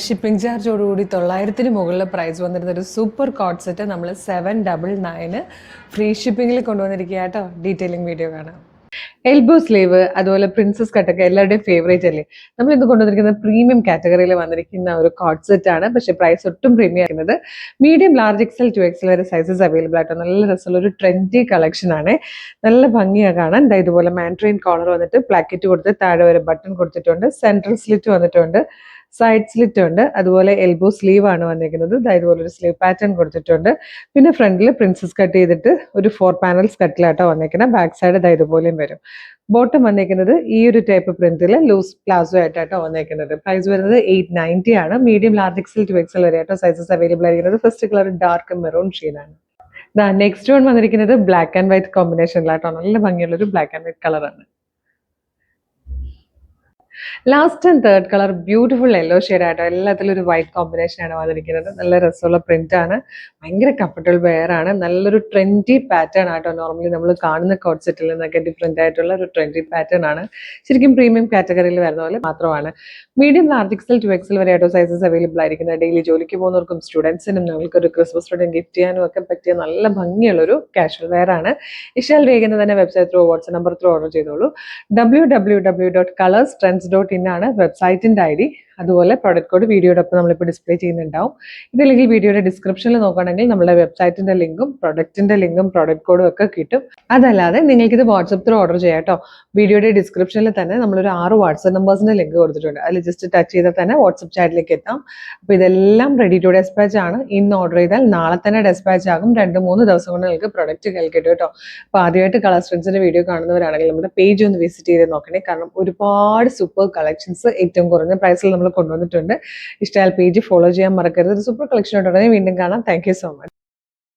Shipping ചാർജോടുകൂടി 900-ന് മുകളിൽ price വന്നിരുന്ന ഒരു സൂപ്പർ കോട്ട് സെറ്റ് നമ്മൾ 799 ഫ്രീ ഷിപ്പിങ്ങിൽ കൊണ്ടുവന്നിരിക്കുക കേട്ടോ. ഡീറ്റെയിലിംഗ് വീഡിയോ കാണാം. എൽബോ സ്ലീവ് അതുപോലെ പ്രിൻസസ് കട്ടൊക്കെ എല്ലാവരുടെയും ഫേവറേറ്റ് അല്ലേ. നമ്മൾ ഇന്ന് കൊണ്ടുവന്നിരിക്കുന്നത് പ്രീമിയം കാറ്റഗറിയിൽ വന്നിരിക്കുന്ന ഒരു കോട്ട് സെറ്റ് ആണ്. പക്ഷേ പ്രൈസ് ഒട്ടും പ്രീമിയം ആയിരുന്നത്. മീഡിയം, ലാർജ് എക്സൽ, 2XL വരെ സൈസസ് അവൈലബിൾ ആയിട്ടോ. നല്ല രസമുള്ള ഒരു ട്രെൻഡി കളക്ഷൻ ആണ്. നല്ല ഭംഗിയാണ് കാണാൻ. ഇതുപോലെ മാൻഡ്രിൻ കോളർ വന്നിട്ട് പ്ലാക്കറ്റ് കൊടുത്ത് താഴെ വരെ ബട്ടൺ കൊടുത്തിട്ടുണ്ട്. സെൻട്രൽ സ്ലിറ്റ് വന്നിട്ടുണ്ട്, സൈഡ് സ്ലിറ്റ് ഉണ്ട്, അതുപോലെ എൽബോ സ്ലീവ് ആണ് വന്നിരിക്കുന്നത്. ഇതുപോലെ ഒരു സ്ലീവ് പാറ്റേൺ കൊടുത്തിട്ടുണ്ട്. പിന്നെ ഫ്രണ്ടിൽ പ്രിൻസസ് കട്ട് ചെയ്തിട്ട് ഒരു 4 പാനൽസ് കട്ടിലാട്ടോ വന്നിരിക്കുന്നത്. ബാക്ക് സൈഡ് ഇതുപോലെയും വരും. ബോട്ടം വന്നിരിക്കുന്നത് ഈ ഒരു ടൈപ്പ് പ്രിന്റിൽ ലൂസ് പ്ലാസോ ആയിട്ടാട്ടോ വന്നിരിക്കുന്നത്. പ്രൈസ് വരുന്നത് 890 ആണ്. മീഡിയം, ലാർജ് എക്സൽ, 2XL വരെ ആയിട്ടോ സൈസസ് അവൈലബിൾ ആയിരിക്കുന്നത്. ഫസ്റ്റ് കളർ ഡാർക്ക് മെറൂൺ ഷെയ്ഡാണ്. നെക്സ്റ്റ് വൺ വന്നിരിക്കുന്നത് ബ്ലാക്ക് ആൻഡ് വൈറ്റ് കോമ്പിനേഷനിലാട്ടോ. നല്ല ഭംഗിയുള്ള ഒരു ബ്ലാക്ക് ആൻഡ് വൈറ്റ് കളറാണ്. Last and third colour beautiful yellow shade ആയിട്ടോ. എല്ലാത്തിലും ഒരു വൈറ്റ് കോമ്പിനേഷൻ ആണ് വന്നിരിക്കുന്നത്. നല്ല രസമുള്ള പ്രിന്റ് ആണ്. ഭയങ്കര കംഫർട്ടബിൾ വെയർ ആണ്. നല്ലൊരു ട്രെൻഡി പാറ്റേൺ ആട്ടോ. നോർമലി നമ്മൾ കാണുന്ന കോട്ട് സെറ്റിൽ നിന്നൊക്കെ ഡിഫറെന്റ് ആയിട്ടുള്ള ഒരു ട്രെൻഡി പാറ്റേൺ ആണ്. ശരിക്കും പ്രീമിയം കാറ്റഗറിയിൽ വരുന്ന പോലെ മാത്രമാണ്. മീഡിയം, ലാർജ് എക്സൽ, 2XL വരെ ആയിട്ടോ സൈസസ് അവൈലബിൾ ആയിരിക്കുന്നത്. ഡെയിലി ജോലിക്ക് പോകുന്നവർക്കും സ്റ്റുഡൻസിനും നിങ്ങൾക്ക് ഒരു ക്രിസ്മസ് ഫ്രണ്ടും ഗിഫ്റ്റ് ചെയ്യാനും ഒക്കെ പറ്റിയ നല്ല ഭംഗിയുള്ളൊരു കാഷ്വൽ വെയർ ആണ്. ഇഷ്ടാൽ വേഗം തന്നെ website through, WhatsApp number through order ചെയ്തോളൂ. www.colorstrends.in ആണ് വെബ്സൈറ്റിന്റെ ID. അതുപോലെ പ്രോഡക്റ്റ് കോഡ് വീഡിയോടൊപ്പം നമ്മളിപ്പോൾ ഡിസ്പ്ലേ ചെയ്യുന്നുണ്ടാവും. ഇതില്ലെങ്കിൽ വീഡിയോയുടെ ഡിസ്ക്രിപ്ഷനിൽ നോക്കുകയാണെങ്കിൽ നമ്മുടെ വെബ്സൈറ്റിന്റെ ലിങ്കും പ്രൊഡക്റ്റിന്റെ ലിങ്കും പ്രോഡക്റ്റ് കോഡും ഒക്കെ കിട്ടും. അതല്ലാതെ നിങ്ങൾക്ക് ഇത് വാട്സ്ആപ്പ് ത്രൂ ഓർഡർ ചെയ്യാം കേട്ടോ. വീഡിയോയുടെ ഡിസ്ക്രിപ്ഷനിൽ തന്നെ നമ്മളൊരു 6 വാട്സ്ആപ്പ് നമ്പേഴ്സിന്റെ ലിങ്ക് കൊടുത്തിട്ടുണ്ട്. അതിൽ ജസ്റ്റ് ടച്ച് ചെയ്താൽ തന്നെ വാട്സ്ആപ്പ് ചാറ്റിലേക്ക് എത്താം. അപ്പോൾ ഇതെല്ലാം റെഡി ടു ഡെസ്പാച്ച് ആണ്. ഇന്ന് ഓർഡർ ചെയ്താൽ നാളെ തന്നെ ഡെസ്പാച്ച് ആകും. 2-3 ദിവസം കൊണ്ട് നിങ്ങൾക്ക് പ്രൊഡക്റ്റ് കേൾക്കിട്ടും കേട്ടോ. അപ്പോൾ ആദ്യമായിട്ട് കളർ സ്ട്രെൻസിന്റെ വീഡിയോ കാണുന്നവരാണെങ്കിൽ നമ്മുടെ പേജ് ഒന്ന് വിസിറ്റ് ചെയ്ത് നോക്കണേ. കാരണം ഒരുപാട് സൂപ്പർ കളക്ഷൻസ് ഏറ്റവും കുറഞ്ഞ പ്രൈസിൽ നമ്മൾ കൊണ്ടുവന്നിട്ടുണ്ട്. ഇഷ്ടമായാൽ പേജ് ഫോളോ ചെയ്യാൻ മറക്കരുത്. സൂപ്പർ കളക്ഷൻ ഉണ്ടെങ്കിൽ വീണ്ടും കാണാം. Thank you so much.